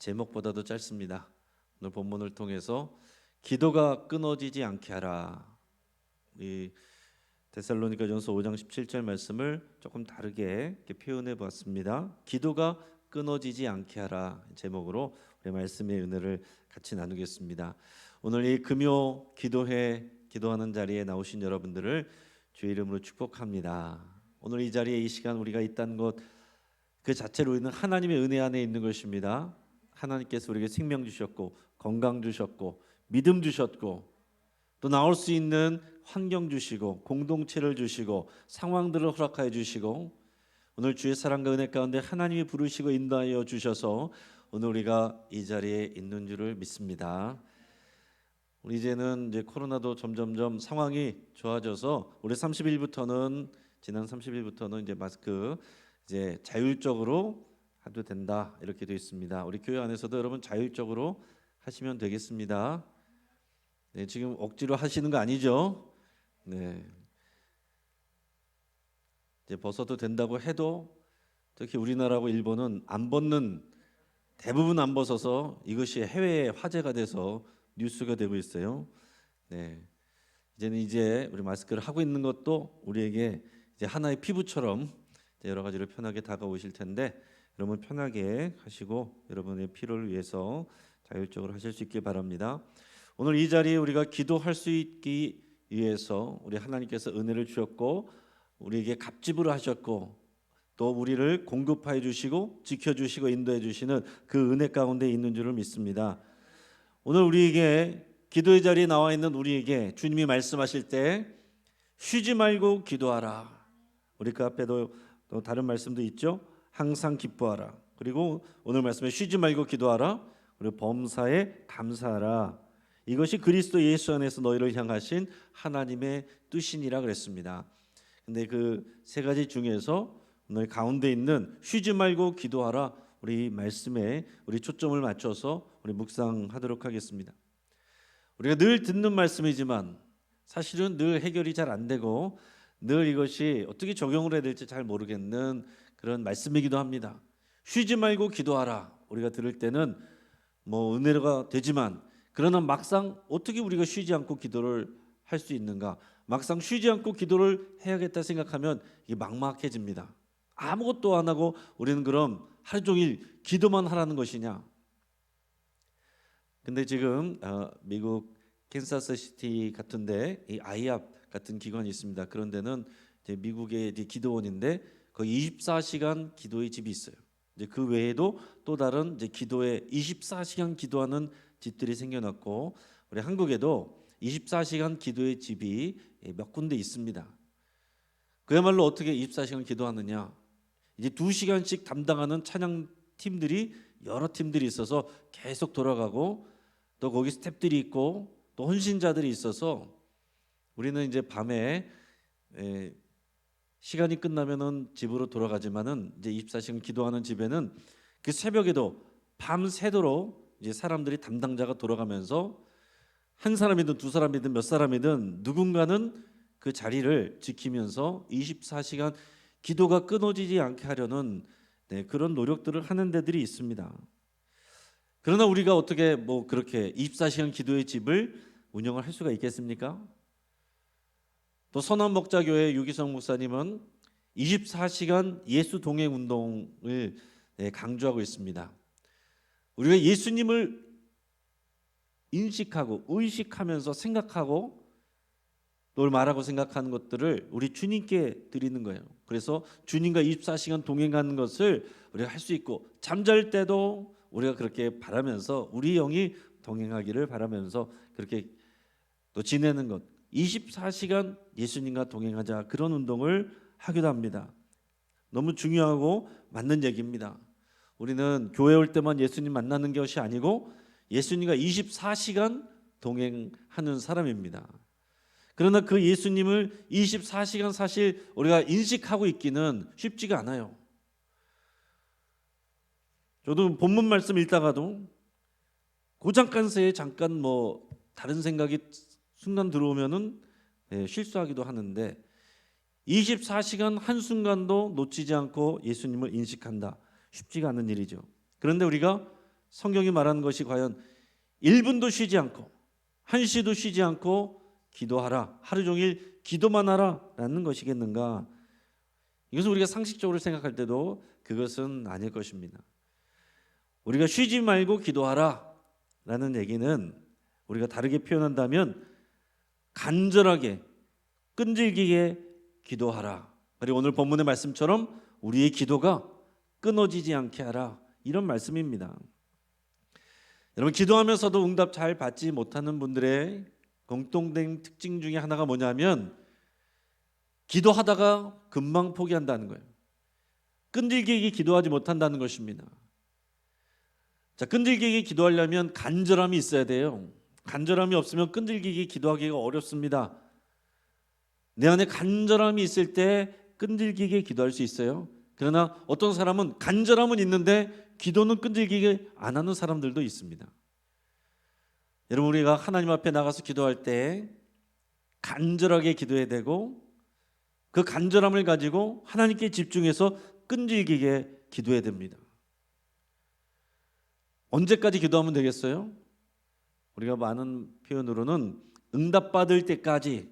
제목보다도 짧습니다. 오늘 본문을 통해서 기도가 끊어지지 않게 하라. 이 데살로니가전서 5장 17절 말씀을 조금 다르게 이렇게 표현해 보았습니다. 기도가 끊어지지 않게 하라 제목으로 우리 말씀의 은혜를 같이 나누겠습니다. 오늘 이 금요 기도회 기도하는 자리에 나오신 여러분들을 주의 이름으로 축복합니다. 오늘 이 자리에 이 시간 우리가 있다는 것 그 자체로 우리는 하나님의 은혜 안에 있는 것입니다. 하나님께서 우리에게 생명 주셨고 건강 주셨고 믿음 주셨고 또 나올 수 있는 환경 주시고 공동체를 주시고 상황들을 허락하여 주시고 오늘 주의 사랑과 은혜 가운데 하나님이 부르시고 인도하여 주셔서 오늘 우리가 이 자리에 있는 줄을 믿습니다. 우리 이제는 이제 코로나도 점점점 상황이 좋아져서 올해 30일부터는 지난 30일부터는 이제 마스크 이제 자율적으로 해도 된다 이렇게 되어 있습니다. 우리 교회 안에서도 여러분 자율적으로 하시면 되겠습니다. 네, 지금 억지로 하시는 거 아니죠? 네. 이제 벗어도 된다고 해도 특히 우리나라하고 일본은 안 벗는 대부분 안 벗어서 이것이 해외에 화제가 돼서 뉴스가 되고 있어요. 네. 이제 우리 마스크를 하고 있는 것도 우리에게 이제 하나의 피부처럼 여러 가지로 편하게 다가오실 텐데 여러분 편하게 하시고 여러분의 필요를 위해서 자율적으로 하실 수 있길 바랍니다. 오늘 이 자리에 우리가 기도할 수 있기 위해서 우리 하나님께서 은혜를 주셨고 우리에게 갑집을 하셨고 또 우리를 공급하여 주시고 지켜주시고 인도해 주시는 그 은혜 가운데 있는 줄을 믿습니다. 오늘 우리에게 기도의 자리에 나와 있는 우리에게 주님이 말씀하실 때 쉬지 말고 기도하라. 우리 그 앞에도 또 다른 말씀도 있죠. 항상 기뻐하라. 그리고 오늘 말씀에 쉬지 말고 기도하라. 그리고 범사에 감사하라. 이것이 그리스도 예수 안에서 너희를 향하신 하나님의 뜻이니라 그랬습니다. 근데 그 세 가지 중에서 오늘 가운데 있는 쉬지 말고 기도하라. 우리 말씀에 우리 초점을 맞춰서 우리 묵상하도록 하겠습니다. 우리가 늘 듣는 말씀이지만 사실은 늘 해결이 잘 안 되고 늘 이것이 어떻게 적용을 해야 될지 잘 모르겠는 그런 말씀이기도 합니다. 쉬지 말고 기도하라. 우리가 들을 때는 뭐 은혜가 되지만 그러나 막상 어떻게 우리가 쉬지 않고 기도를 할 수 있는가? 막상 쉬지 않고 기도를 해야겠다 생각하면 이게 막막해집니다. 아무것도 안 하고 우리는 그럼 하루 종일 기도만 하라는 것이냐? 근데 지금 미국 캔사스시티 같은데 이 아이압 같은 기관이 있습니다. 그런 데는 이제 미국의 이제 기도원인데 거의 24시간 기도의 집이 있어요. 이제 그 외에도 또 다른 이제 기도에 24시간 기도하는 집들이 생겨났고 우리 한국에도 24시간 기도의 집이 몇 군데 있습니다. 그야말로 어떻게 24시간 기도하느냐? 이제 2시간씩 담당하는 찬양 팀들이 여러 팀들이 있어서 계속 돌아가고 또 거기 스태프들이 있고 또 헌신자들이 있어서 우리는 이제 밤에 시간이 끝나면은 집으로 돌아가지만은 이제 24시간 기도하는 집에는 그 새벽에도 밤새도록 이제 사람들이 담당자가 돌아가면서 한 사람이든 두 사람이든 몇 사람이든 누군가는 그 자리를 지키면서 24시간 기도가 끊어지지 않게 하려는 그런 노력들을 하는 데들이 있습니다. 그러나 우리가 어떻게 뭐 그렇게 24시간 기도의 집을 운영을 할 수가 있겠습니까? 또 선한목자교회 유기성 목사님은 24시간 예수 동행 운동을 강조하고 있습니다. 우리가 예수님을 인식하고 의식하면서 생각하고 또 말하고 생각하는 것들을 우리 주님께 드리는 거예요. 그래서 주님과 24시간 동행하는 것을 우리가 할 수 있고 잠잘 때도 우리가 그렇게 바라면서 우리 영이 동행하기를 바라면서 그렇게 또 지내는 것 24시간 예수님과 동행하자 그런 운동을 하기도 합니다. 너무 중요하고 맞는 얘기입니다. 우리는 교회 올 때만 예수님 만나는 것이 아니고 예수님과 24시간 동행하는 사람입니다. 그러나 그 예수님을 24시간 사실 우리가 인식하고 있기는 쉽지가 않아요. 저도 본문 말씀 읽다가도 그 잠깐 새에 잠깐 뭐 다른 생각이 순간 들어오면은 실수하기도 하는데 24시간 한순간도 놓치지 않고 예수님을 인식한다. 쉽지가 않은 일이죠. 그런데 우리가 성경이 말하는 것이 과연 1분도 쉬지 않고 1시도 쉬지 않고 기도하라, 하루 종일 기도만 하라 라는 것이겠는가? 이것은 우리가 상식적으로 생각할 때도 그것은 아닐 것입니다. 우리가 쉬지 말고 기도하라 라는 얘기는 우리가 다르게 표현한다면 간절하게 끈질기게 기도하라. 그리고 오늘 본문의 말씀처럼 우리의 기도가 끊어지지 않게 하라, 이런 말씀입니다. 여러분, 기도하면서도 응답 잘 받지 못하는 분들의 공통된 특징 중에 하나가 뭐냐면 기도하다가 금방 포기한다는 거예요. 끈질기게 기도하지 못한다는 것입니다. 자, 끈질기게 기도하려면 간절함이 있어야 돼요. 간절함이 없으면 끈질기게 기도하기가 어렵습니다. 내 안에 간절함이 있을 때 끈질기게 기도할 수 있어요. 그러나 어떤 사람은 간절함은 있는데 기도는 끈질기게 안 하는 사람들도 있습니다. 여러분, 우리가 하나님 앞에 나가서 기도할 때 간절하게 기도해야 되고 그 간절함을 가지고 하나님께 집중해서 끈질기게 기도해야 됩니다. 언제까지 기도하면 되겠어요? 우리가 많은 표현으로는 응답받을 때까지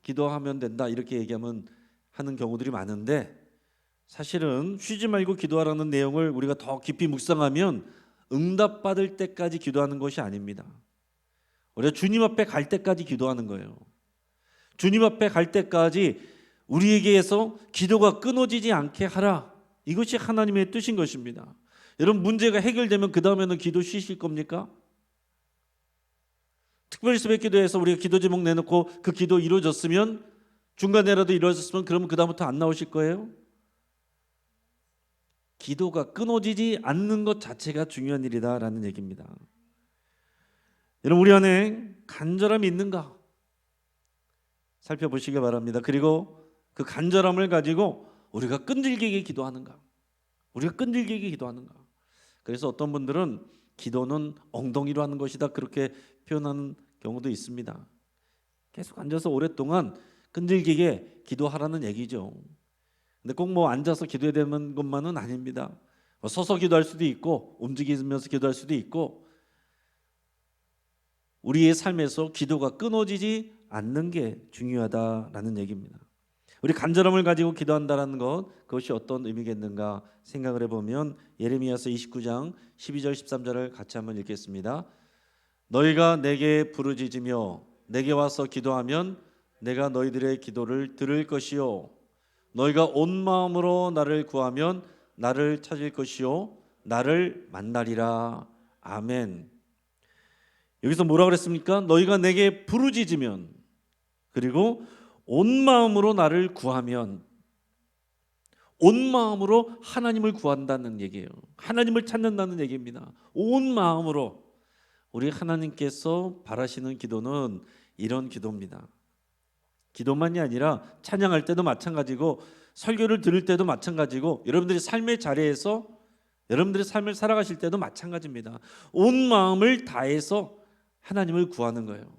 기도하면 된다, 이렇게 얘기하면 하는 경우들이 많은데, 사실은 쉬지 말고 기도하라는 내용을 우리가 더 깊이 묵상하면 응답받을 때까지 기도하는 것이 아닙니다. 우리가 주님 앞에 갈 때까지 기도하는 거예요. 주님 앞에 갈 때까지 우리에게서 기도가 끊어지지 않게 하라, 이것이 하나님의 뜻인 것입니다. 여러분, 문제가 해결되면 그 다음에는 기도 쉬실 겁니까? 특별히 새벽 기도에서 우리가 기도 제목 내놓고 그 기도 이루어졌으면, 중간에라도 이루어졌으면, 그러면 그 다음부터 안 나오실 거예요? 기도가 끊어지지 않는 것 자체가 중요한 일이다라는 얘기입니다. 여러분, 우리 안에 간절함이 있는가 살펴보시기 바랍니다. 그리고 그 간절함을 가지고 우리가 끈질기게 기도하는가? 그래서 어떤 분들은 기도는 엉덩이로 하는 것이다, 그렇게 표현하는 경우도 있습니다. 계속 앉아서 오랫동안 끈질기게 기도하라는 얘기죠. 근데 꼭 뭐 앉아서 기도해야 되는 것만은 아닙니다. 서서 기도할 수도 있고 움직이면서 기도할 수도 있고, 우리의 삶에서 기도가 끊어지지 않는 게 중요하다라는 얘기입니다. 우리 간절함을 가지고 기도한다는 것, 그것이 어떤 의미겠는가 생각을 해보면 예레미야서 29장 12절 13절을 같이 한번 읽겠습니다. 너희가 내게 부르짖으며 내게 와서 기도하면 내가 너희들의 기도를 들을 것이요, 너희가 온 마음으로 나를 구하면 나를 찾을 것이요, 나를 만나리라. 아멘. 여기서 뭐라 그랬습니까? 너희가 내게 부르짖으면, 그리고 온 마음으로 나를 구하면, 온 마음으로 하나님을 구한다는 얘기예요. 하나님을 찾는다는 얘기입니다. 온 마음으로. 우리 하나님께서 바라시는 기도는 이런 기도입니다. 기도만이 아니라 찬양할 때도 마찬가지고 설교를 들을 때도 마찬가지고 여러분들이 삶의 자리에서 여러분들의 삶을 살아가실 때도 마찬가지입니다. 온 마음을 다해서 하나님을 구하는 거예요.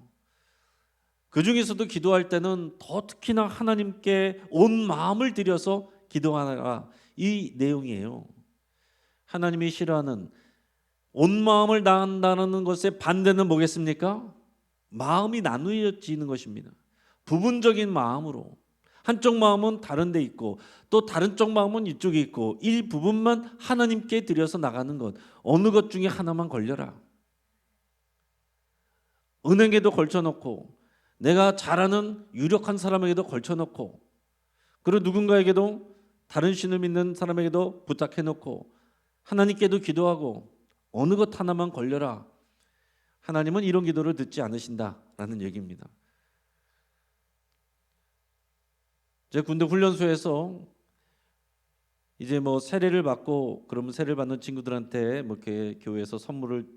그 중에서도 기도할 때는 더 특히나 하나님께 온 마음을 들여서 기도하라, 이 내용이에요. 하나님이 싫어하는 온 마음을 다한다는 것의 반대는 뭐겠습니까? 마음이 나누어지는 것입니다. 부분적인 마음으로, 한쪽 마음은 다른 데 있고 또 다른 쪽 마음은 이쪽에 있고, 일부분만 하나님께 드려서 나가는 것, 어느 것 중에 하나만 걸려라. 은행에도 걸쳐놓고, 내가 잘 아는 유력한 사람에게도 걸쳐놓고, 그리고 누군가에게도, 다른 신을 믿는 사람에게도 부탁해놓고, 하나님께도 기도하고, 어느 것 하나만 걸려라. 하나님은 이런 기도를 듣지 않으신다라는 얘기입니다. 제 군대 훈련소에서 이제 뭐 세례를 받고, 그러면 세례를 받는 친구들한테 뭐 이렇게 교회에서 선물을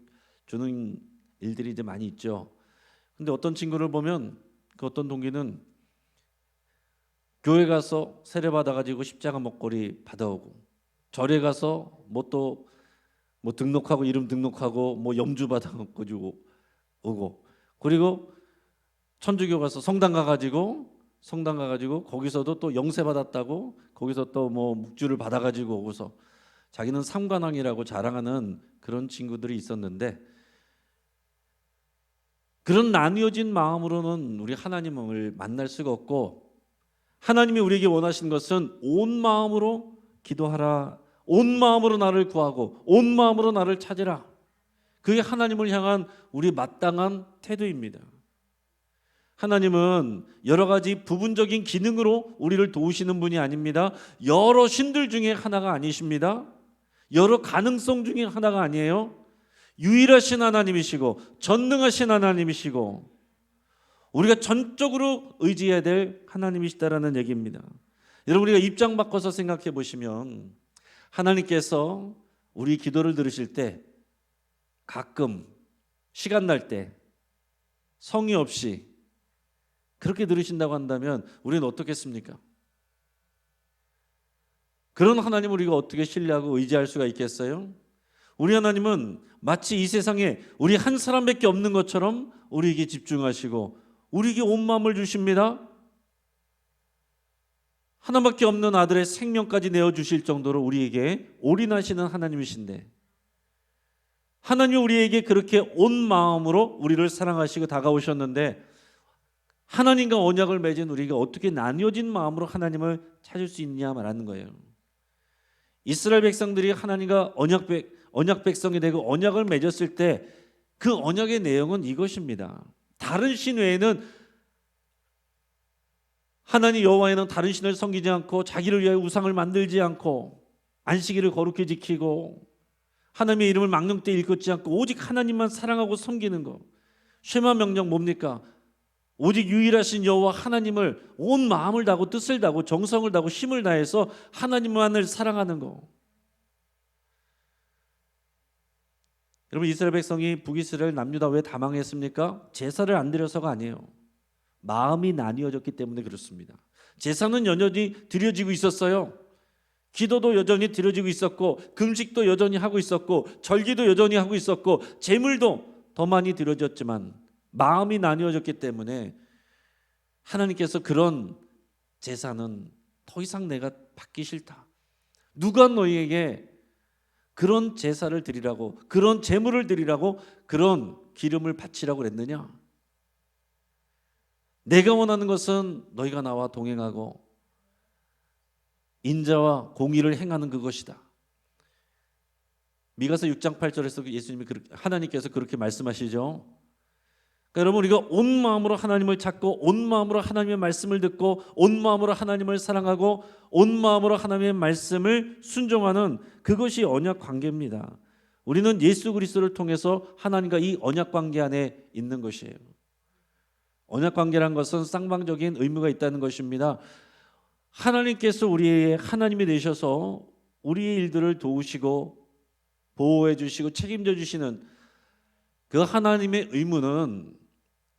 주는 일들이 이제 많이 있죠. 근데 어떤 친구를 보면, 그 어떤 동기는 교회 가서 세례 받아가지고 십자가 목걸이 받아오고, 절에 가서 뭐 등록하고, 이름 등록하고, 뭐 염주 받아가지고 오고, 그리고 천주교 가서 성당 가가지고 거기서도 또 영세 받았다고 거기서 또 뭐 묵주를 받아가지고 오고서, 자기는 삼관왕이라고 자랑하는 그런 친구들이 있었는데, 그런 나뉘어진 마음으로는 우리 하나님을 만날 수가 없고, 하나님이 우리에게 원하시는 것은 온 마음으로 기도하라, 온 마음으로 나를 구하고 온 마음으로 나를 찾으라. 그게 하나님을 향한 우리 마땅한 태도입니다. 하나님은 여러 가지 부분적인 기능으로 우리를 도우시는 분이 아닙니다. 여러 신들 중에 하나가 아니십니다. 여러 가능성 중에 하나가 아니에요. 유일하신 하나님이시고 전능하신 하나님이시고 우리가 전적으로 의지해야 될 하나님이시다라는 얘기입니다. 여러분, 우리가 입장 바꿔서 생각해 보시면 하나님께서 우리 기도를 들으실 때 가끔 시간 날 때 성의 없이 그렇게 들으신다고 한다면 우리는 어떻겠습니까? 그런 하나님을 우리가 어떻게 신뢰하고 의지할 수가 있겠어요? 우리 하나님은 마치 이 세상에 우리 한 사람밖에 없는 것처럼 우리에게 집중하시고 우리에게 온 마음을 주십니다. 하나밖에 없는 아들의 생명까지 내어주실 정도로 우리에게 올인하시는 하나님이신데, 하나님이 우리에게 그렇게 온 마음으로 우리를 사랑하시고 다가오셨는데, 하나님과 언약을 맺은 우리가 어떻게 나뉘어진 마음으로 하나님을 찾을 수 있냐 말하는 거예요. 이스라엘 백성들이 하나님과 언약 백성이 되고 언약을 맺었을 때 그 언약의 내용은 이것입니다. 다른 신 외에는, 하나님 여호와에는 다른 신을 섬기지 않고 자기를 위하여 우상을 만들지 않고 안식일을 거룩히 지키고 하나님의 이름을 망령 때 일컫지 않고 오직 하나님만 사랑하고 섬기는 거. 쉐마 명령 뭡니까? 오직 유일하신 여호와 하나님을 온 마음을 다하고 뜻을 다하고 정성을 다하고 힘을 다해서 하나님만을 사랑하는 거. 여러분, 이스라엘 백성이 북이스라엘 남유다 왜 다 망했습니까? 제사를 안 드려서가 아니에요. 마음이 나뉘어졌기 때문에 그렇습니다. 제사는 여전히 드려지고 있었어요. 기도도 여전히 드려지고 있었고, 금식도 여전히 하고 있었고, 절기도 여전히 하고 있었고, 제물도 더 많이 드려졌지만 마음이 나뉘어졌기 때문에 하나님께서 그런 제사는 더 이상 내가 받기 싫다. 누가 너희에게 그런 제사를 드리라고, 그런 제물을 드리라고, 그런 기름을 바치라고 그랬느냐? 내가 원하는 것은 너희가 나와 동행하고 인자와 공의를 행하는 그것이다. 미가서 6장 8절에서 예수님이 하나님께서 그렇게 말씀하시죠. 그러니까 여러분, 우리가 온 마음으로 하나님을 찾고 온 마음으로 하나님의 말씀을 듣고 온 마음으로 하나님을 사랑하고 온 마음으로 하나님의 말씀을 순종하는 그것이 언약 관계입니다. 우리는 예수 그리스도를 통해서 하나님과 이 언약 관계 안에 있는 것이에요. 언약 관계란 것은 쌍방적인 의무가 있다는 것입니다. 하나님께서 우리의 하나님이 되셔서 우리의 일들을 도우시고 보호해 주시고 책임져 주시는 그 하나님의 의무는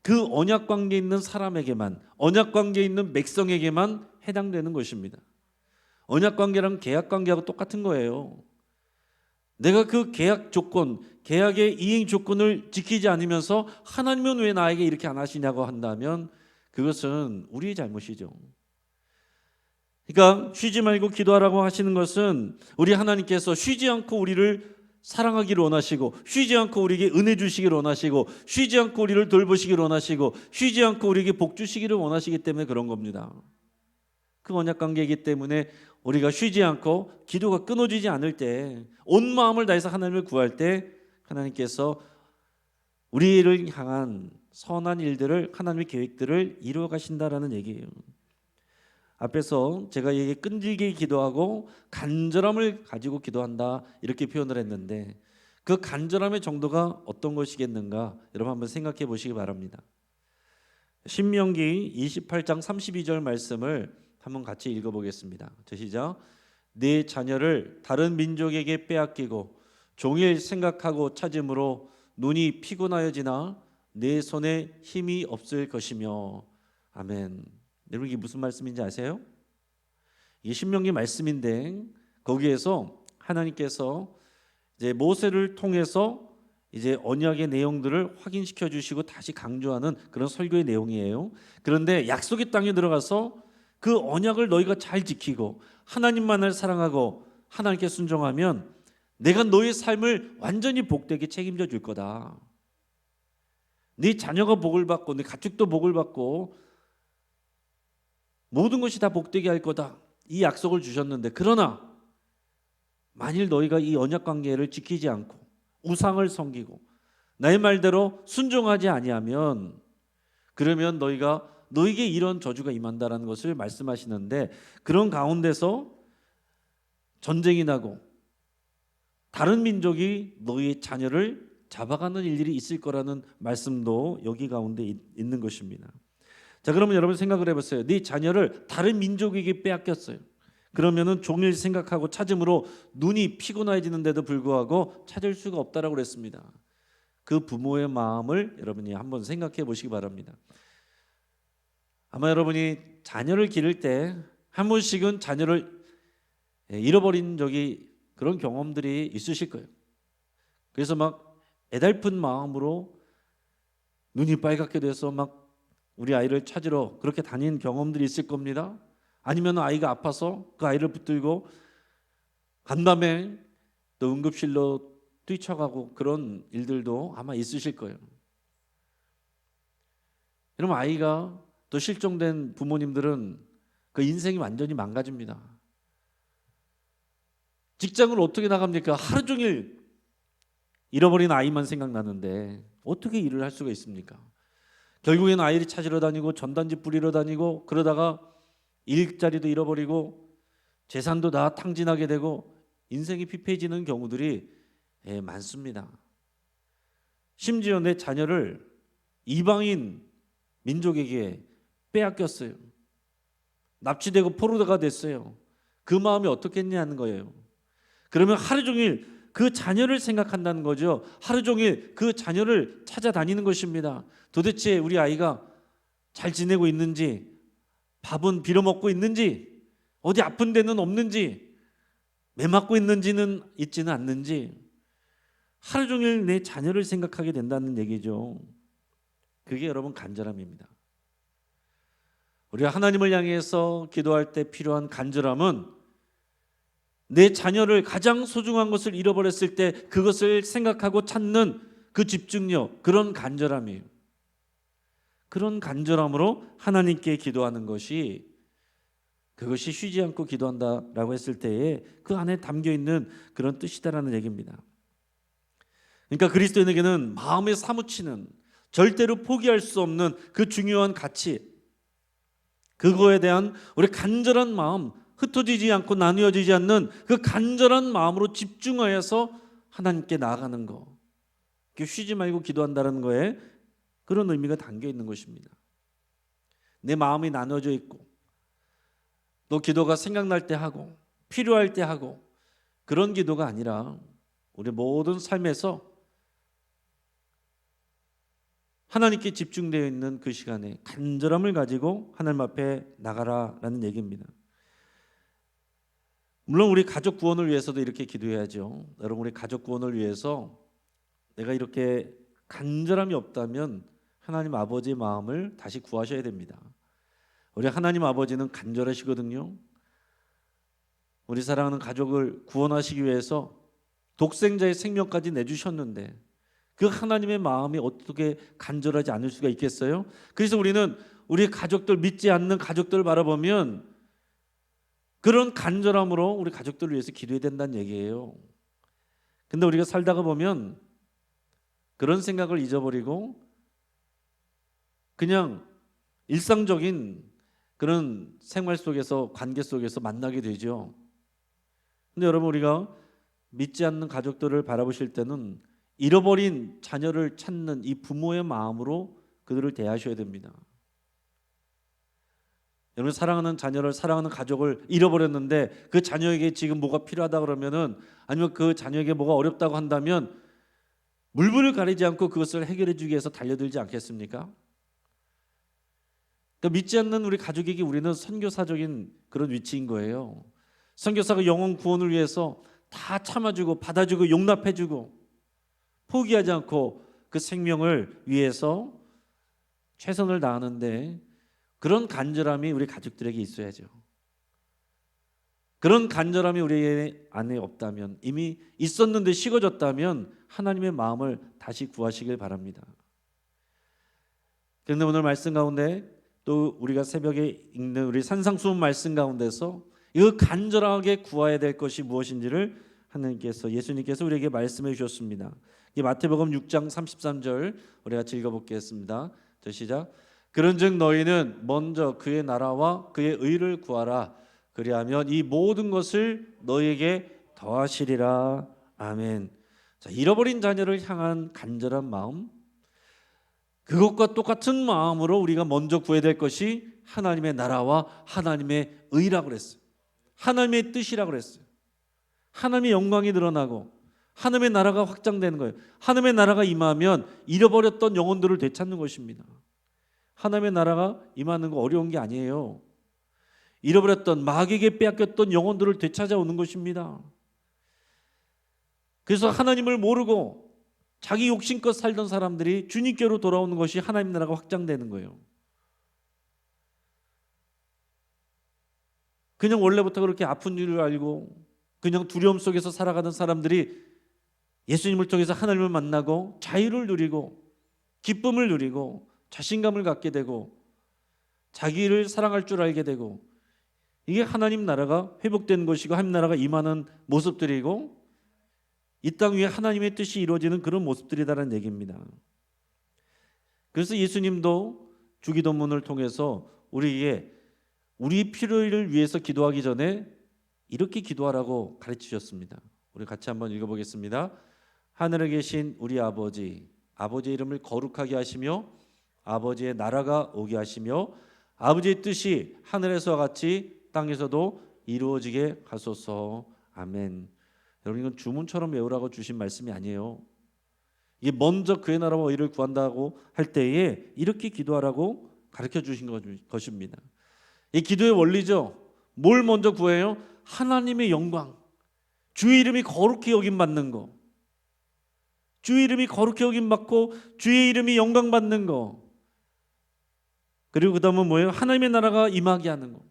그 언약 관계에 있는 사람에게만, 언약 관계에 있는 백성에게만 해당되는 것입니다. 언약 관계랑 계약 관계하고 똑같은 거예요. 내가 그 계약 조건, 계약의 이행 조건을 지키지 않으면서 하나님은 왜 나에게 이렇게 안 하시냐고 한다면 그것은 우리의 잘못이죠. 그러니까 쉬지 말고 기도하라고 하시는 것은 우리 하나님께서 쉬지 않고 우리를 사랑하기를 원하시고, 쉬지 않고 우리에게 은혜 주시기를 원하시고, 쉬지 않고 우리를 돌보시기를 원하시고, 쉬지 않고 우리에게 복 주시기를 원하시기 때문에 그런 겁니다. 그 언약 관계이기 때문에 우리가 쉬지 않고 기도가 끊어지지 않을 때, 온 마음을 다해서 하나님을 구할 때 하나님께서 우리를 향한 선한 일들을, 하나님의 계획들을 이루어 가신다라는 얘기예요. 앞에서 제가 이게 끈질기게 기도하고 간절함을 가지고 기도한다 이렇게 표현을 했는데, 그 간절함의 정도가 어떤 것이겠는가 여러분 한번 생각해 보시기 바랍니다. 신명기 28장 32절 말씀을 한번 같이 읽어보겠습니다. 시작. 네 자녀를 다른 민족에게 빼앗기고 종일 생각하고 찾음으로 눈이 피곤하여지나 내 손에 힘이 없을 것이며. 아멘. 여러분, 이게 무슨 말씀인지 아세요? 이게 신명기 말씀인데 거기에서 하나님께서 이제 모세를 통해서 이제 언약의 내용들을 확인시켜 주시고 다시 강조하는 그런 설교의 내용이에요. 그런데 약속의 땅에 들어가서 그 언약을 너희가 잘 지키고 하나님만을 사랑하고 하나님께 순종하면 내가 너의 삶을 완전히 복되게 책임져 줄 거다. 네 자녀가 복을 받고 네 가축도 복을 받고 모든 것이 다 복되게 할 거다. 이 약속을 주셨는데, 그러나 만일 너희가 이 언약 관계를 지키지 않고 우상을 섬기고 나의 말대로 순종하지 아니하면, 그러면 너에게 이런 저주가 임한다라는 것을 말씀하시는데, 그런 가운데서 전쟁이 나고 다른 민족이 너희의 자녀를 잡아가는 일들이 있을 거라는 말씀도 여기 가운데 있는 것입니다. 자, 그러면 여러분 생각을 해보세요. 네 자녀를 다른 민족에게 빼앗겼어요. 그러면은 종일 생각하고 찾음으로 눈이 피곤해지는데도 불구하고 찾을 수가 없다라고 그랬습니다. 그 부모의 마음을 여러분이 한번 생각해 보시기 바랍니다. 아마 여러분이 자녀를 기를 때 한 번씩은 자녀를 잃어버린 적이, 그런 경험들이 있으실 거예요. 그래서 막 애달픈 마음으로 눈이 빨갛게 돼서 막 우리 아이를 찾으러 그렇게 다닌 경험들이 있을 겁니다. 아니면 아이가 아파서 그 아이를 붙들고 간밤에 또 응급실로 뛰쳐가고, 그런 일들도 아마 있으실 거예요. 여러분, 아이가 또 실종된 부모님들은 그 인생이 완전히 망가집니다. 직장을 어떻게 나갑니까? 하루 종일 잃어버린 아이만 생각나는데 어떻게 일을 할 수가 있습니까? 결국에는 아이를 찾으러 다니고 전단지 뿌리러 다니고, 그러다가 일자리도 잃어버리고 재산도 다 탕진하게 되고 인생이 피폐해지는 경우들이 많습니다. 심지어 내 자녀를 이방인 민족에게 빼앗겼어요. 납치되고 포로가 됐어요. 그 마음이 어떻겠냐는 거예요. 그러면 하루 종일 그 자녀를 생각한다는 거죠. 하루 종일 그 자녀를 찾아다니는 것입니다. 도대체 우리 아이가 잘 지내고 있는지, 밥은 빌어먹고 있는지, 어디 아픈 데는 없는지, 매 맞고 있는지는 있지는 않는지, 하루 종일 내 자녀를 생각하게 된다는 얘기죠. 그게 여러분 간절함입니다. 우리가 하나님을 향해서 기도할 때 필요한 간절함은 내 자녀를, 가장 소중한 것을 잃어버렸을 때 그것을 생각하고 찾는 그 집중력, 그런 간절함이에요. 그런 간절함으로 하나님께 기도하는 것이, 그것이 쉬지 않고 기도한다라고 했을 때에 그 안에 담겨있는 그런 뜻이다라는 얘기입니다. 그러니까 그리스도인에게는 마음에 사무치는, 절대로 포기할 수 없는 그 중요한 가치, 그거에 대한 우리 간절한 마음, 흩어지지 않고 나누어지지 않는 그 간절한 마음으로 집중하여서 하나님께 나아가는 거, 쉬지 말고 기도한다는 거에 그런 의미가 담겨 있는 것입니다. 내 마음이 나눠져 있고 또 기도가 생각날 때 하고 필요할 때 하고, 그런 기도가 아니라 우리 모든 삶에서 하나님께 집중되어 있는 그 시간에 간절함을 가지고 하나님 앞에 나가라라는 얘기입니다. 물론 우리 가족 구원을 위해서도 이렇게 기도해야죠. 여러분, 우리 가족 구원을 위해서 내가 이렇게 간절함이 없다면 하나님 아버지의 마음을 다시 구하셔야 됩니다. 우리 하나님 아버지는 간절하시거든요. 우리 사랑하는 가족을 구원하시기 위해서 독생자의 생명까지 내주셨는데 그 하나님의 마음이 어떻게 간절하지 않을 수가 있겠어요? 그래서 우리는 우리 가족들, 믿지 않는 가족들을 바라보면 그런 간절함으로 우리 가족들을 위해서 기도해야 된다는 얘기예요. 근데 우리가 살다가 보면 그런 생각을 잊어버리고 그냥 일상적인 그런 생활 속에서, 관계 속에서 만나게 되죠. 근데 여러분, 우리가 믿지 않는 가족들을 바라보실 때는 잃어버린 자녀를 찾는 이 부모의 마음으로 그들을 대하셔야 됩니다. 여러분, 사랑하는 자녀를, 사랑하는 가족을 잃어버렸는데 그 자녀에게 지금 뭐가 필요하다 그러면은, 아니면 그 자녀에게 뭐가 어렵다고 한다면 물불을 가리지 않고 그것을 해결해 주기 위해서 달려들지 않겠습니까? 그러니까 믿지 않는 우리 가족에게 우리는 선교사적인 그런 위치인 거예요. 선교사가 영혼 구원을 위해서 다 참아주고 받아주고 용납해주고 포기하지 않고 그 생명을 위해서 최선을 다하는데, 그런 간절함이 우리 가족들에게 있어야죠. 그런 간절함이 우리 안에 없다면, 이미 있었는데 식어졌다면 하나님의 마음을 다시 구하시길 바랍니다. 그런데 오늘 말씀 가운데 또 우리가 새벽에 읽는 우리 산상수훈 말씀 가운데서 이거 간절하게 구해야 될 것이 무엇인지를 하나님께서, 예수님께서 우리에게 말씀해 주셨습니다. 이 마태복음 6장 33절 우리 같이 읽어보겠습니다. 자, 시작. 그런즉 너희는 먼저 그의 나라와 그의 의를 구하라. 그리하면 이 모든 것을 너희에게 더하시리라. 아멘. 자, 잃어버린 자녀를 향한 간절한 마음, 그것과 똑같은 마음으로 우리가 먼저 구해야 될 것이 하나님의 나라와 하나님의 의라고 그랬어요. 하나님의 뜻이라고 그랬어요. 하나님의 영광이 드러나고 하나님의 나라가 확장되는 거예요. 하나님의 나라가 임하면 잃어버렸던 영혼들을 되찾는 것입니다. 하나님의 나라가 임하는 거 어려운 게 아니에요. 잃어버렸던, 마귀에게 빼앗겼던 영혼들을 되찾아오는 것입니다. 그래서 하나님을 모르고 자기 욕심껏 살던 사람들이 주님께로 돌아오는 것이 하나님 나라가 확장되는 거예요. 그냥 원래부터 그렇게 아픈 줄을 알고 그냥 두려움 속에서 살아가던 사람들이 예수님을 통해서 하나님을 만나고 자유를 누리고 기쁨을 누리고 자신감을 갖게 되고 자기를 사랑할 줄 알게 되고, 이게 하나님 나라가 회복되는 것이고 하나님 나라가 임하는 모습들이고 이 땅 위에 하나님의 뜻이 이루어지는 그런 모습들이다라는 얘기입니다. 그래서 예수님도 주기도문을 통해서 우리에게 우리 필요를 위해서 기도하기 전에 이렇게 기도하라고 가르치셨습니다. 우리 같이 한번 읽어보겠습니다. 하늘에 계신 우리 아버지, 아버지의 이름을 거룩하게 하시며 아버지의 나라가 오게 하시며 아버지의 뜻이 하늘에서와 같이 땅에서도 이루어지게 하소서. 아멘. 여러분, 이건 주문처럼 외우라고 주신 말씀이 아니에요. 이게 먼저 그의 나라와 의를 구한다고 할 때에 이렇게 기도하라고 가르쳐 주신 것입니다. 이 기도의 원리죠. 뭘 먼저 구해요? 하나님의 영광, 주의 이름이 거룩히 여김 받는 거, 주의 이름이 거룩히 여김 받고 주의 이름이 영광 받는 거, 그리고 그 다음은 뭐예요? 하나님의 나라가 임하게 하는 거.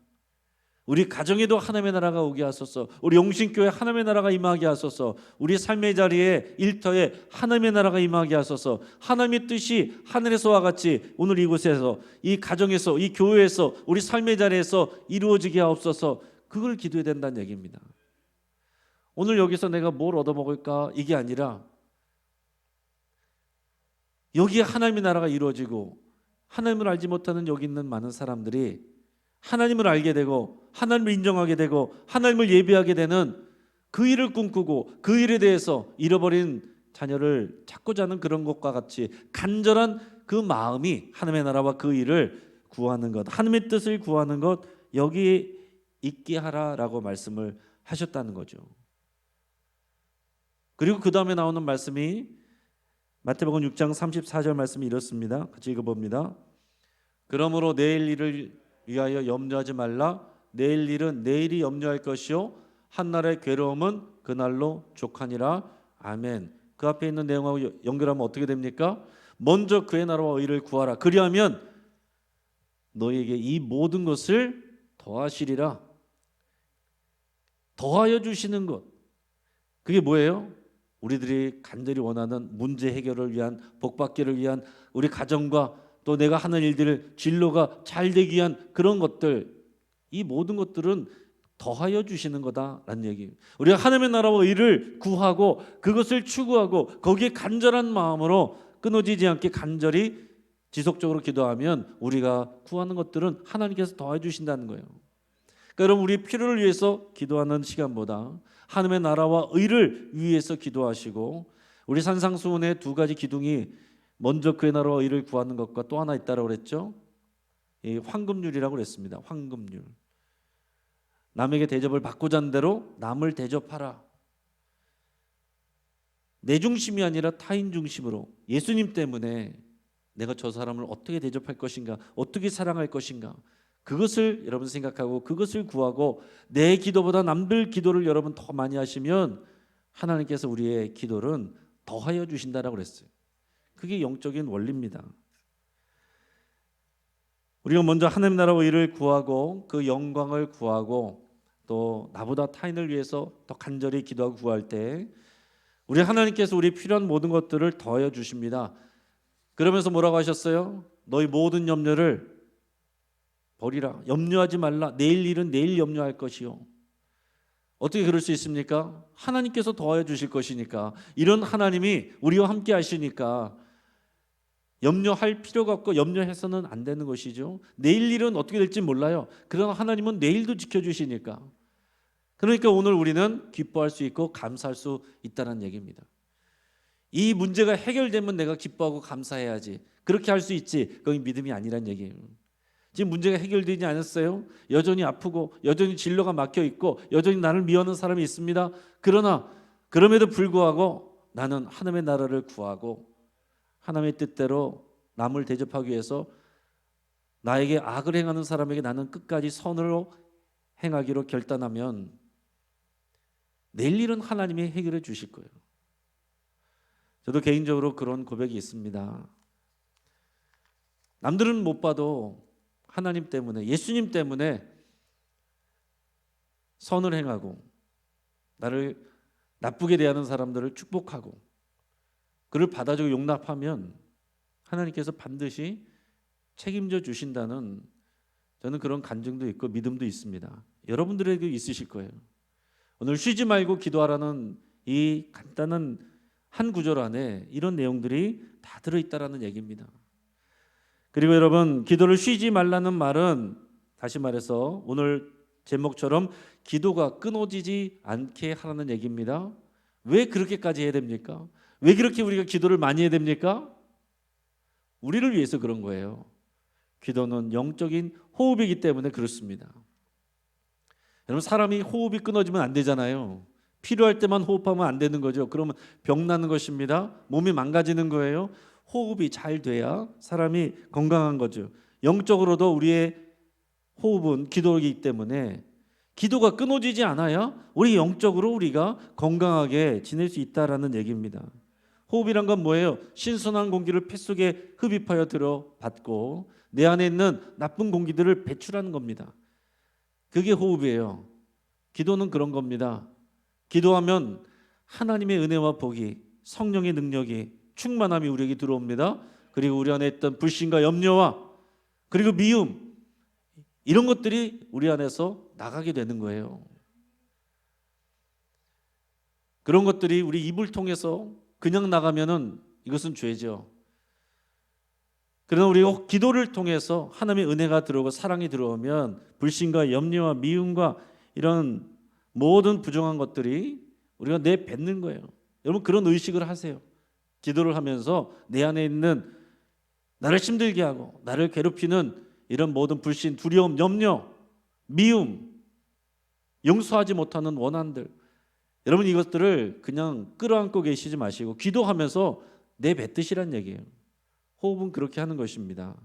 우리 가정에도 하나님의 나라가 오게 하소서. 우리 영신교회 하나님의 나라가 임하게 하소서. 우리 삶의 자리에, 일터에 하나님의 나라가 임하게 하소서. 하나님의 뜻이 하늘에서와 같이 오늘 이곳에서, 이 가정에서, 이 교회에서, 우리 삶의 자리에서 이루어지게 하옵소서. 그걸 기도해야 된다는 얘기입니다. 오늘 여기서 내가 뭘 얻어먹을까? 이게 아니라 여기에 하나님의 나라가 이루어지고 하나님을 알지 못하는 여기 있는 많은 사람들이 하나님을 알게 되고 하나님을 인정하게 되고 하나님을 예배하게 되는 그 일을 꿈꾸고 그 일에 대해서 잃어버린 자녀를 찾고자 하는 그런 것과 같이 간절한 그 마음이 하나님의 나라와 그 일을 구하는 것, 하나님의 뜻을 구하는 것, 여기에 있게 하라라고 말씀을 하셨다는 거죠. 그리고 그 다음에 나오는 말씀이 마태복음 6장 34절 말씀이 이렇습니다. 같이 읽어봅니다. 그러므로 내일 일을 위하여 염려하지 말라. 내일 일은 내일이 염려할 것이요 한날의 괴로움은 그날로 족하니라. 아멘. 그 앞에 있는 내용하고 연결하면 어떻게 됩니까? 먼저 그의 나라와 의를 구하라. 그리하면 너희에게 이 모든 것을 더하시리라. 더하여 주시는 것. 그게 뭐예요? 우리들이 간절히 원하는 문제 해결을 위한, 복받기를 위한, 우리 가정과 또 내가 하는 일들을 진로가 잘 되기 위한 그런 것들, 이 모든 것들은 더하여 주시는 거다라는 얘기예요. 우리가 하나님의 나라와 의를 구하고 그것을 추구하고 거기에 간절한 마음으로 끊어지지 않게 간절히 지속적으로 기도하면 우리가 구하는 것들은 하나님께서 더해 주신다는 거예요. 그러니까 여러분, 우리 필요를 위해서 기도하는 시간보다 하나님의 나라와 의를 위해서 기도하시고, 우리 산상수훈의 두 가지 기둥이 먼저 그의 나라와 의를 구하는 것과 또 하나 있다라고 그랬죠. 이 황금률이라고 그랬습니다. 황금률. 남에게 대접을 받고자 하는 대로 남을 대접하라. 내 중심이 아니라 타인 중심으로, 예수님 때문에 내가 저 사람을 어떻게 대접할 것인가, 어떻게 사랑할 것인가, 그것을 여러분 생각하고 그것을 구하고 내 기도보다 남들 기도를 여러분 더 많이 하시면 하나님께서 우리의 기도를 더하여 주신다라고 그랬어요. 그게 영적인 원리입니다. 우리가 먼저 하나님 나라와 의를 구하고 그 영광을 구하고 또 나보다 타인을 위해서 더 간절히 기도하고 구할 때 우리 하나님께서 우리 필요한 모든 것들을 더해 주십니다. 그러면서 뭐라고 하셨어요? 너희 모든 염려를 버리라. 염려하지 말라. 내일 일은 내일 염려할 것이요. 어떻게 그럴 수 있습니까? 하나님께서 더해 주실 것이니까. 이런 하나님이 우리와 함께 하시니까 염려할 필요가 없고 염려해서는 안 되는 것이죠. 내일 일은 어떻게 될지 몰라요. 그러나 하나님은 내일도 지켜주시니까. 그러니까 오늘 우리는 기뻐할 수 있고 감사할 수 있다는 얘기입니다. 이 문제가 해결되면 내가 기뻐하고 감사해야지. 그렇게 할 수 있지. 그건 믿음이 아니란 얘기예요. 지금 문제가 해결되지 않았어요. 여전히 아프고 여전히 진로가 막혀 있고 여전히 나를 미워하는 사람이 있습니다. 그러나 그럼에도 불구하고 나는 하나님의 나라를 구하고 하나님의 뜻대로 남을 대접하기 위해서 나에게 악을 행하는 사람에게 나는 끝까지 선으로 행하기로 결단하면 내일 일은 하나님이 해결해 주실 거예요. 저도 개인적으로 그런 고백이 있습니다. 남들은 못 봐도 하나님 때문에, 예수님 때문에 선을 행하고 나를 나쁘게 대하는 사람들을 축복하고 그를 받아주고 용납하면 하나님께서 반드시 책임져 주신다는 저는 그런 간증도 있고 믿음도 있습니다. 여러분들에게 있으실 거예요. 오늘 쉬지 말고 기도하라는 이 간단한 한 구절 안에 이런 내용들이 다 들어있다라는 얘기입니다. 그리고 여러분, 기도를 쉬지 말라는 말은 다시 말해서 오늘 제목처럼 기도가 끊어지지 않게 하라는 얘기입니다. 왜 그렇게까지 해야 됩니까? 왜 그렇게 우리가 기도를 많이 해야 됩니까? 우리를 위해서 그런 거예요. 기도는 영적인 호흡이기 때문에 그렇습니다. 여러분, 사람이 호흡이 끊어지면 안 되잖아요. 필요할 때만 호흡하면 안 되는 거죠. 그러면 병 나는 것입니다. 몸이 망가지는 거예요. 호흡이 잘 돼야 사람이 건강한 거죠. 영적으로도 우리의 호흡은 기도이기 때문에 기도가 끊어지지 않아야 우리 영적으로 우리가 건강하게 지낼 수 있다라는 얘기입니다. 호흡이란 건 뭐예요? 신선한 공기를 폐 속에 흡입하여 들어받고 내 안에 있는 나쁜 공기들을 배출하는 겁니다. 그게 호흡이에요. 기도는 그런 겁니다. 기도하면 하나님의 은혜와 복이, 성령의 능력이, 충만함이 우리에게 들어옵니다. 그리고 우리 안에 있던 불신과 염려와 그리고 미움, 이런 것들이 우리 안에서 나가게 되는 거예요. 그런 것들이 우리 입을 통해서 그냥 나가면은 이것은 죄죠. 그러나 우리가 기도를 통해서 하나님의 은혜가 들어오고 사랑이 들어오면 불신과 염려와 미움과 이런 모든 부정한 것들이 우리가 내뱉는 거예요. 여러분, 그런 의식을 하세요. 기도를 하면서 내 안에 있는 나를 힘들게 하고 나를 괴롭히는 이런 모든 불신, 두려움, 염려, 미움, 용서하지 못하는 원한들, 여러분 이것들을 그냥 끌어안고 계시지 마시고 기도하면서 내뱉으시란 얘기예요. 호흡은 그렇게 하는 것입니다.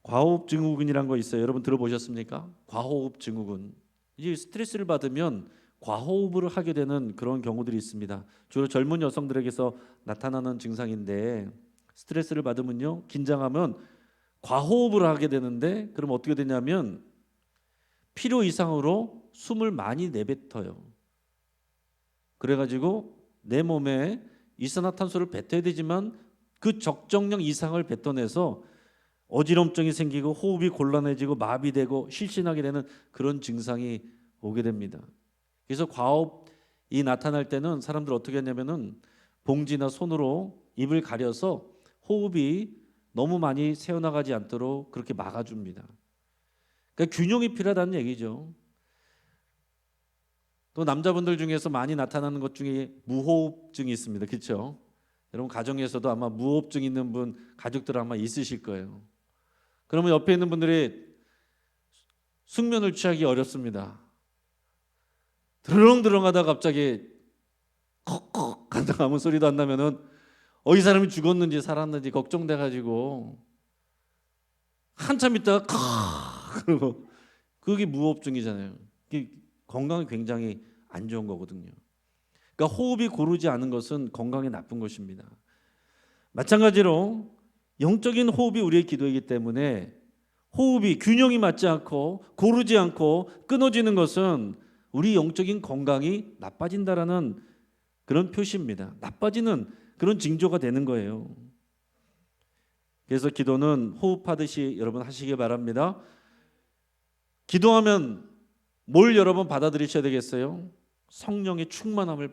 과호흡 증후군이란 거 있어요. 여러분 들어보셨습니까? 과호흡 증후군. 이제 스트레스를 받으면 과호흡을 하게 되는 그런 경우들이 있습니다. 주로 젊은 여성들에게서 나타나는 증상인데 스트레스를 받으면요, 긴장하면 과호흡을 하게 되는데 그럼 어떻게 되냐면 필요 이상으로 숨을 많이 내뱉어요. 그래가지고 내 몸에 이산화탄소를 뱉어야 되지만 그 적정량 이상을 뱉어내서 어지럼증이 생기고 호흡이 곤란해지고 마비되고 실신하게 되는 그런 증상이 오게 됩니다. 그래서 과호흡이 나타날 때는 사람들 어떻게 하냐면은 봉지나 손으로 입을 가려서 호흡이 너무 많이 새어나가지 않도록 그렇게 막아줍니다. 그러니까 균형이 필요하다는 얘기죠. 또 남자분들 중에서 많이 나타나는 것 중에 무호흡증이 있습니다. 그렇죠? 여러분 가정에서도 아마 무호흡증 있는 분 가족들 아마 있으실 거예요. 그러면 옆에 있는 분들이 숙면을 취하기 어렵습니다. 드렁드렁 하다가 갑자기 컥컥 한다고 아무 소리도 안 나면은 이 사람이 죽었는지 살았는지 걱정돼가지고 한참 있다가 컥 그러고 그게 무호흡증이잖아요. 그게 건강에 굉장히 안 좋은 거거든요. 그러니까 호흡이 고르지 않은 것은 건강에 나쁜 것입니다. 마찬가지로 영적인 호흡이 우리의 기도이기 때문에 호흡이 균형이 맞지 않고 고르지 않고 끊어지는 것은 우리 영적인 건강이 나빠진다라는 그런 표시입니다. 나빠지는 그런 징조가 되는 거예요. 그래서 기도는 호흡하듯이 여러분 하시기 바랍니다. 기도하면 뭘 여러분 받아들이셔야 되겠어요? 성령의 충만함을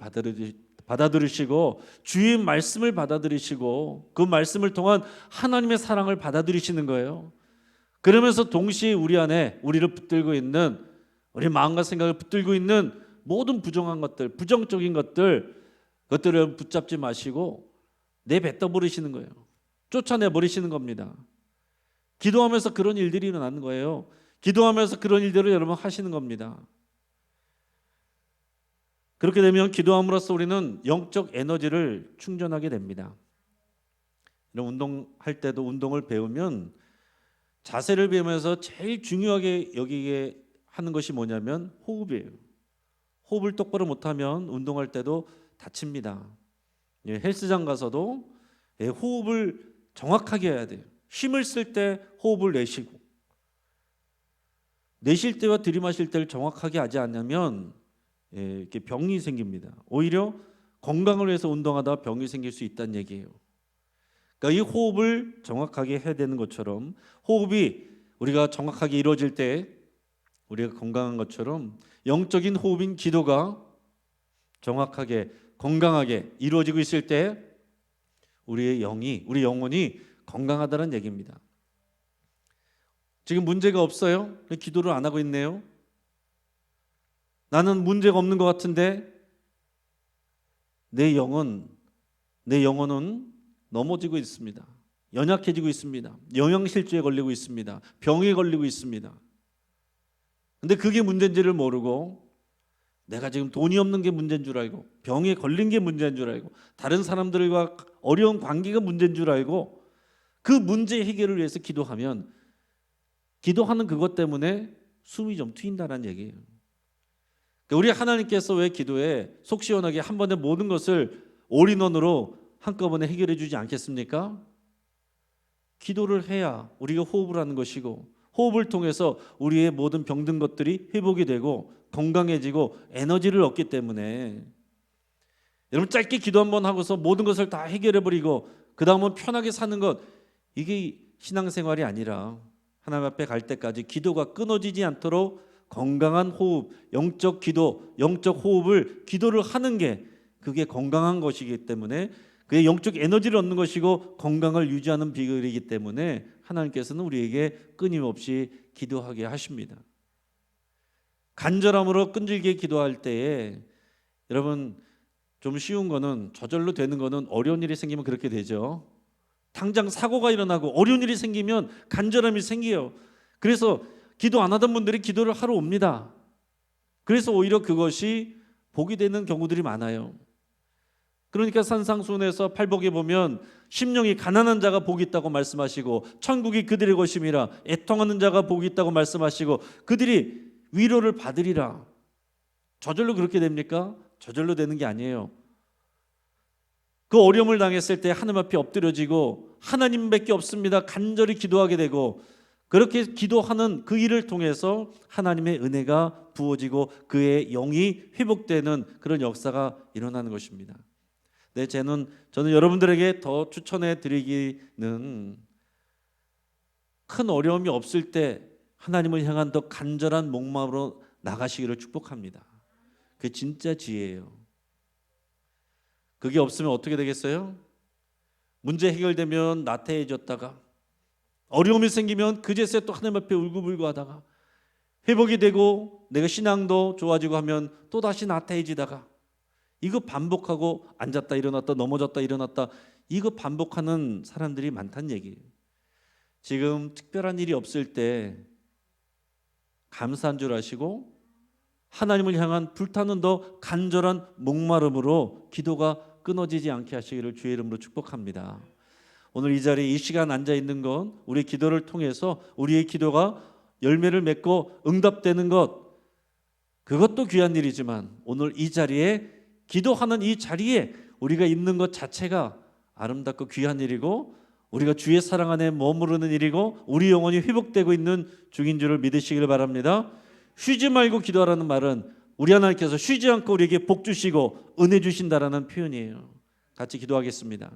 받아들이시고 주의 말씀을 받아들이시고 그 말씀을 통한 하나님의 사랑을 받아들이시는 거예요. 그러면서 동시에 우리 안에 우리를 붙들고 있는, 우리 마음과 생각을 붙들고 있는 모든 부정한 것들, 부정적인 그것들을 붙잡지 마시고 내뱉어 버리시는 거예요. 쫓아내 버리시는 겁니다. 기도하면서 그런 일들이 일어나는 거예요. 기도하면서 그런 일들을 여러분 하시는 겁니다. 그렇게 되면 기도함으로써 우리는 영적 에너지를 충전하게 됩니다. 이런 운동할 때도 운동을 배우면 자세를 배우면서 제일 중요하게 여기게 하는 것이 뭐냐면 호흡이에요. 호흡을 똑바로 못하면 운동할 때도 다칩니다. 헬스장 가서도 호흡을 정확하게 해야 돼요. 힘을 쓸 때 호흡을 내쉬고, 내쉴 때와 들이마실 때를 정확하게 하지 않으면 이렇게 병이 생깁니다. 오히려 건강을 위해서 운동하다 병이 생길 수 있다는 얘기예요. 그러니까 이 호흡을 정확하게 해야 되는 것처럼 호흡이 우리가 정확하게 이루어질 때 우리가 건강한 것처럼 영적인 호흡인 기도가 정확하게 건강하게 이루어지고 있을 때 우리 영혼이 건강하다는 얘기입니다. 지금 문제가 없어요? 기도를 안 하고 있네요. 나는 문제가 없는 것 같은데 내 영혼은 넘어지고 있습니다. 연약해지고 있습니다. 영양실조에 걸리고 있습니다. 병에 걸리고 있습니다. 근데 그게 문제인지를 모르고 내가 지금 돈이 없는 게 문제인 줄 알고 병에 걸린 게 문제인 줄 알고 다른 사람들과 어려운 관계가 문제인 줄 알고 그 문제 해결을 위해서 기도하면 기도하는 그것 때문에 숨이 좀 트인다는 얘기예요. 우리 하나님께서 왜 기도에 속 시원하게 한 번에 모든 것을 올인원으로 한꺼번에 해결해 주지 않겠습니까? 기도를 해야 우리가 호흡을 하는 것이고 호흡을 통해서 우리의 모든 병든 것들이 회복이 되고 건강해지고 에너지를 얻기 때문에 여러분 짧게 기도 한번 하고서 모든 것을 다 해결해 버리고 그 다음은 편하게 사는 것, 이게 신앙생활이 아니라 하나님 앞에 갈 때까지 기도가 끊어지지 않도록 건강한 호흡, 영적 기도, 영적 호흡을 기도를 하는 게 그게 건강한 것이기 때문에 그게 영적 에너지를 얻는 것이고 건강을 유지하는 비결이기 때문에 하나님께서는 우리에게 끊임없이 기도하게 하십니다. 간절함으로 끈질기게 기도할 때에 여러분 좀 쉬운 거는 저절로 되는 거는 어려운 일이 생기면 그렇게 되죠. 당장 사고가 일어나고 어려운 일이 생기면 간절함이 생겨요. 그래서 기도 안 하던 분들이 기도를 하러 옵니다. 그래서 오히려 그것이 복이 되는 경우들이 많아요. 그러니까 산상수훈에서 팔복에 보면 심령이 가난한 자가 복이 있다고 말씀하시고 천국이 그들의 것임이라 애통하는 자가 복이 있다고 말씀하시고 그들이 위로를 받으리라. 저절로 그렇게 됩니까? 저절로 되는 게 아니에요. 그 어려움을 당했을 때 하나님 앞에 엎드려지고 하나님밖에 없습니다. 간절히 기도하게 되고 그렇게 기도하는 그 일을 통해서 하나님의 은혜가 부어지고 그의 영이 회복되는 그런 역사가 일어나는 것입니다. 네, 저는 여러분들에게 더 추천해 드리기는 큰 어려움이 없을 때 하나님을 향한 더 간절한 목마음으로 나가시기를 축복합니다. 그게 진짜 지혜예요. 그게 없으면 어떻게 되겠어요? 문제 해결되면 나태해졌다가 어려움이 생기면 그제서야 또 하나님 앞에 울고불고 하다가 회복이 되고 내가 신앙도 좋아지고 하면 또다시 나태해지다가 이거 반복하고 앉았다 일어났다 넘어졌다 일어났다 이거 반복하는 사람들이 많다는 얘기예요. 지금 특별한 일이 없을 때 감사한 줄 아시고 하나님을 향한 불타는 더 간절한 목마름으로 기도가 끊어지지 않게 하시기를 주의 이름으로 축복합니다. 오늘 이 자리에 이 시간 앉아 있는 건 우리 기도를 통해서 우리의 기도가 열매를 맺고 응답되는 것, 그것도 귀한 일이지만 오늘 이 자리에 기도하는 이 자리에 우리가 있는 것 자체가 아름답고 귀한 일이고 우리가 주의 사랑 안에 머무르는 일이고 우리 영혼이 회복되고 있는 중인 줄을 믿으시길 바랍니다. 쉬지 말고 기도하라는 말은 우리 하나님께서 쉬지 않고 우리에게 복 주시고 은혜 주신다라는 표현이에요. 같이 기도하겠습니다.